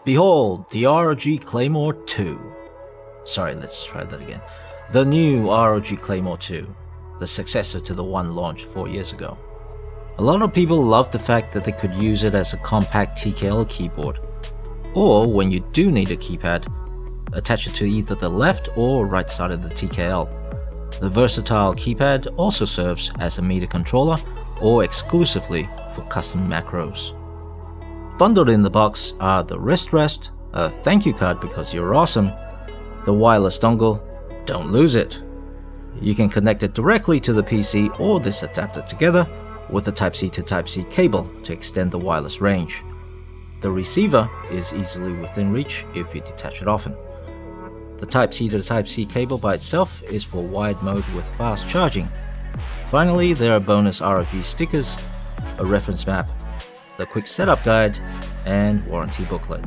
Behold, the ROG Claymore 2. Sorry, let's try that again. The new ROG Claymore 2, the successor to the one launched 4 years ago. A lot of people love the fact that they could use it as a compact TKL keyboard, or when you do need a keypad, attach it to either the left or right side of the TKL. The versatile keypad also serves as a MIDI controller or exclusively for custom macros. Bundled in the box are the wrist rest, a thank you card because you're awesome, the wireless dongle, don't lose it. You can connect it directly to the PC or this adapter together with a Type-C to Type-C cable to extend the wireless range. The receiver is easily within reach if you detach it often. The Type-C to Type-C cable by itself is for wired mode with fast charging. Finally, there are bonus ROG stickers, a reference map, the quick setup guide, and warranty booklet.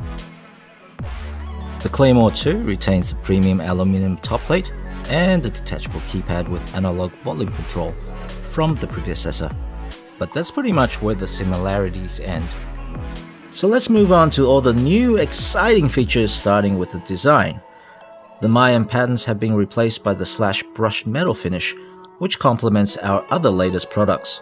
The Claymore 2 retains the premium aluminum top plate and the detachable keypad with analog volume control from the predecessor. But that's pretty much where the similarities end. So let's move on to all the new exciting features, starting with the design. The Mayan patterns have been replaced by the slash brushed metal finish, which complements our other latest products.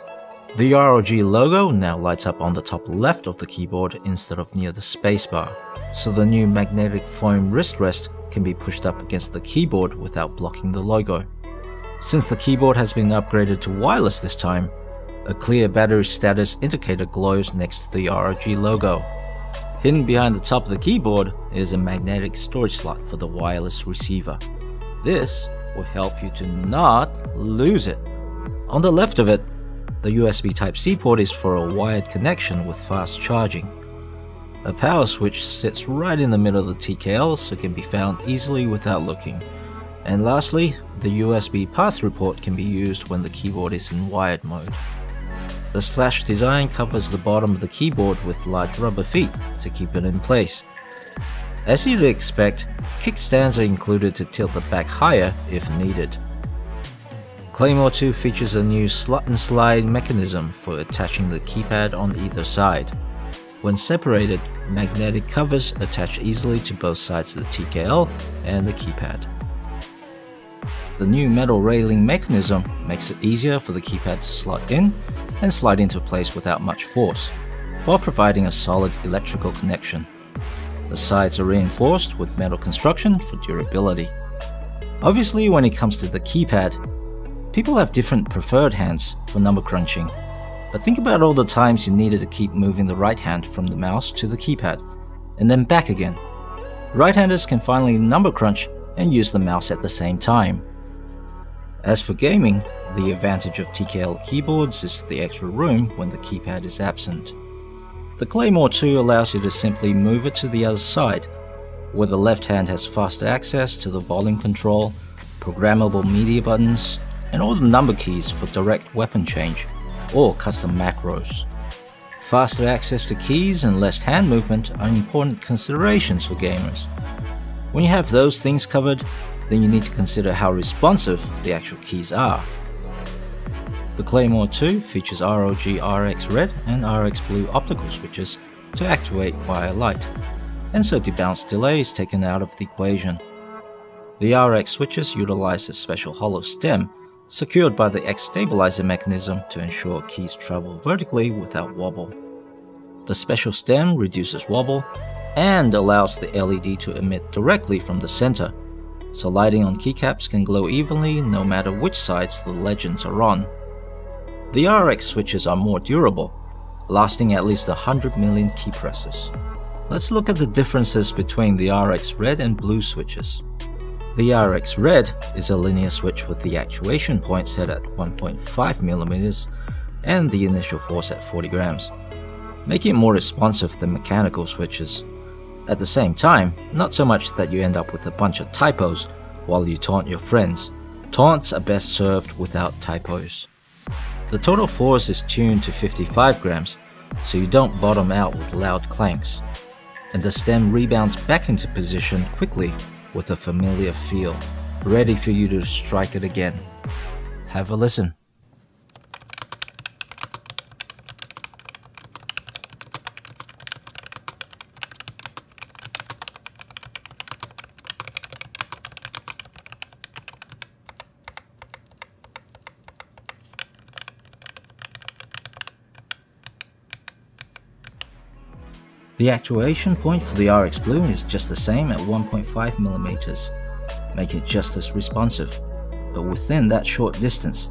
The ROG logo now lights up on the top left of the keyboard instead of near the spacebar, so the new magnetic foam wrist rest can be pushed up against the keyboard without blocking the logo. Since the keyboard has been upgraded to wireless this time, a clear battery status indicator glows next to the ROG logo. Hidden behind the top of the keyboard is a magnetic storage slot for the wireless receiver. This will help you to not lose it. On the left of it, the USB Type-C port is for a wired connection with fast charging. A power switch sits right in the middle of the TKL so it can be found easily without looking. And lastly, the USB pass-through port can be used when the keyboard is in wired mode. The slash design covers the bottom of the keyboard with large rubber feet to keep it in place. As you'd expect, kickstands are included to tilt the back higher if needed. Claymore 2 features a new slot and slide mechanism for attaching the keypad on either side. When separated, magnetic covers attach easily to both sides of the TKL and the keypad. The new metal railing mechanism makes it easier for the keypad to slot in and slide into place without much force, while providing a solid electrical connection. The sides are reinforced with metal construction for durability. Obviously, when it comes to the keypad, people have different preferred hands for number crunching, but think about all the times you needed to keep moving the right hand from the mouse to the keypad, and then back again. Right-handers can finally number crunch and use the mouse at the same time. As for gaming, the advantage of TKL keyboards is the extra room when the keypad is absent. The Claymore 2 allows you to simply move it to the other side, where the left hand has faster access to the volume control, programmable media buttons, and all the number keys for direct weapon change or custom macros. Faster access to keys and less hand movement are important considerations for gamers. When you have those things covered, then you need to consider how responsive the actual keys are. The Claymore 2 features ROG RX Red and RX Blue optical switches to activate via light, and so debounce delay is taken out of the equation. The RX switches utilize a special hollow stem secured by the X stabilizer mechanism to ensure keys travel vertically without wobble. The special stem reduces wobble and allows the LED to emit directly from the center, so lighting on keycaps can glow evenly no matter which sides the legends are on. The RX switches are more durable, lasting at least 100 million key presses. Let's look at the differences between the RX Red and Blue switches. The RX Red is a linear switch with the actuation point set at 1.5mm and the initial force at 40 grams, making it more responsive than mechanical switches. At the same time, not so much that you end up with a bunch of typos while you taunt your friends. Taunts are best served without typos. The total force is tuned to 55 grams, so you don't bottom out with loud clanks, and the stem rebounds back into position quickly with a familiar feel, ready for you to strike it again. Have a listen. The actuation point for the RX Blue is just the same at 1.5mm, making it just as responsive, but within that short distance,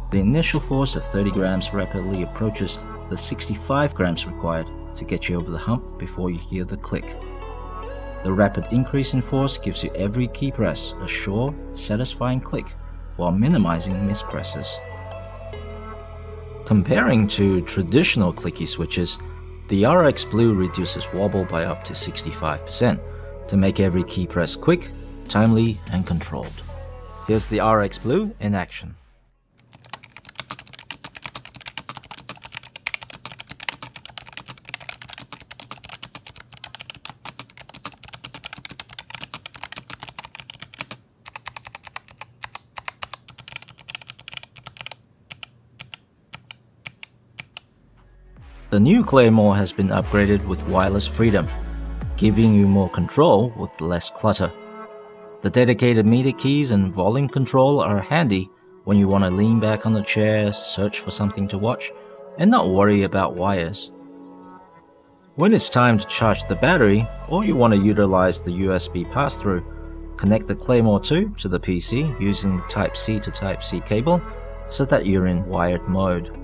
the initial force of 30 grams rapidly approaches the 65 grams required to get you over the hump before you hear the click. The rapid increase in force gives you every key press a sure, satisfying click, while minimizing mispresses. Comparing to traditional clicky switches, the RX Blue reduces wobble by up to 65% to make every key press quick, timely, and controlled. Here's the RX Blue in action. The new Claymore has been upgraded with wireless freedom, giving you more control with less clutter. The dedicated media keys and volume control are handy when you want to lean back on the chair, search for something to watch, and not worry about wires. When it's time to charge the battery, or you want to utilize the USB pass-through, connect the Claymore 2 to the PC using the Type-C to Type-C cable so that you're in wired mode.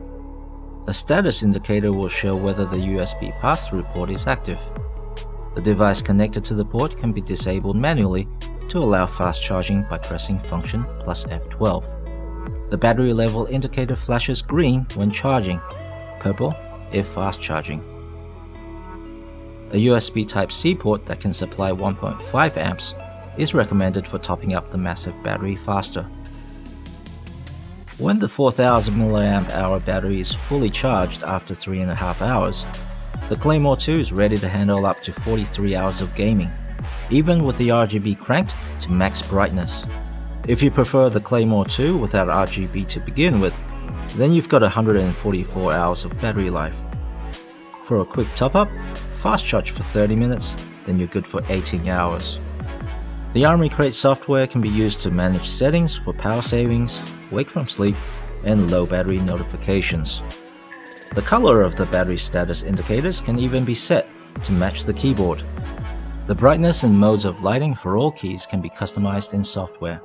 A status indicator will show whether the USB pass-through port is active. The device connected to the port can be disabled manually to allow fast charging by pressing function plus F12. The battery level indicator flashes green when charging, purple if fast charging. A USB Type-C port that can supply 1.5 amps is recommended for topping up the massive battery faster. When the 4000 mAh battery is fully charged after 3.5 hours, the Claymore 2 is ready to handle up to 43 hours of gaming, even with the RGB cranked to max brightness. If you prefer the Claymore 2 without RGB to begin with, then you've got 144 hours of battery life. For a quick top-up, fast charge for 30 minutes, then you're good for 18 hours. The Army Crate software can be used to manage settings for power savings, wake from sleep, and low battery notifications. The color of the battery status indicators can even be set to match the keyboard. The brightness and modes of lighting for all keys can be customized in software.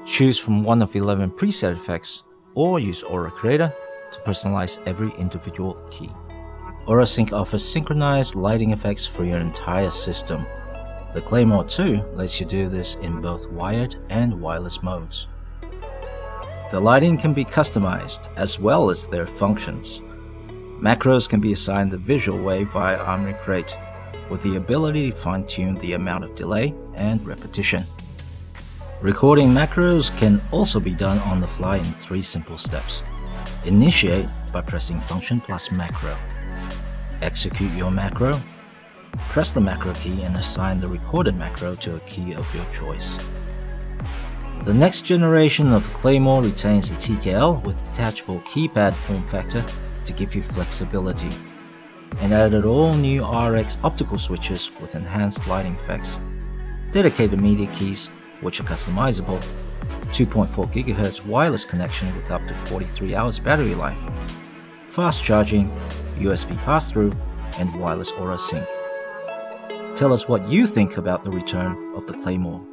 Choose from one of 11 preset effects, or use Aura Creator to personalize every individual key. Aura Sync offers synchronized lighting effects for your entire system. The Claymore 2 lets you do this in both wired and wireless modes. The lighting can be customized as well as their functions. Macros can be assigned the visual way via Army Crate, with the ability to fine-tune the amount of delay and repetition. Recording macros can also be done on the fly in 3 simple steps. Initiate by pressing function plus macro. Execute your macro. Press the macro key and assign the recorded macro to a key of your choice. The next generation of the Claymore retains the TKL with detachable keypad form factor to give you flexibility, and added all new RX optical switches with enhanced lighting effects, dedicated media keys which are customizable, 2.4 GHz wireless connection with up to 43 hours battery life, fast charging, USB pass-through, and wireless Aura Sync. Tell us what you think about the return of the Claymore.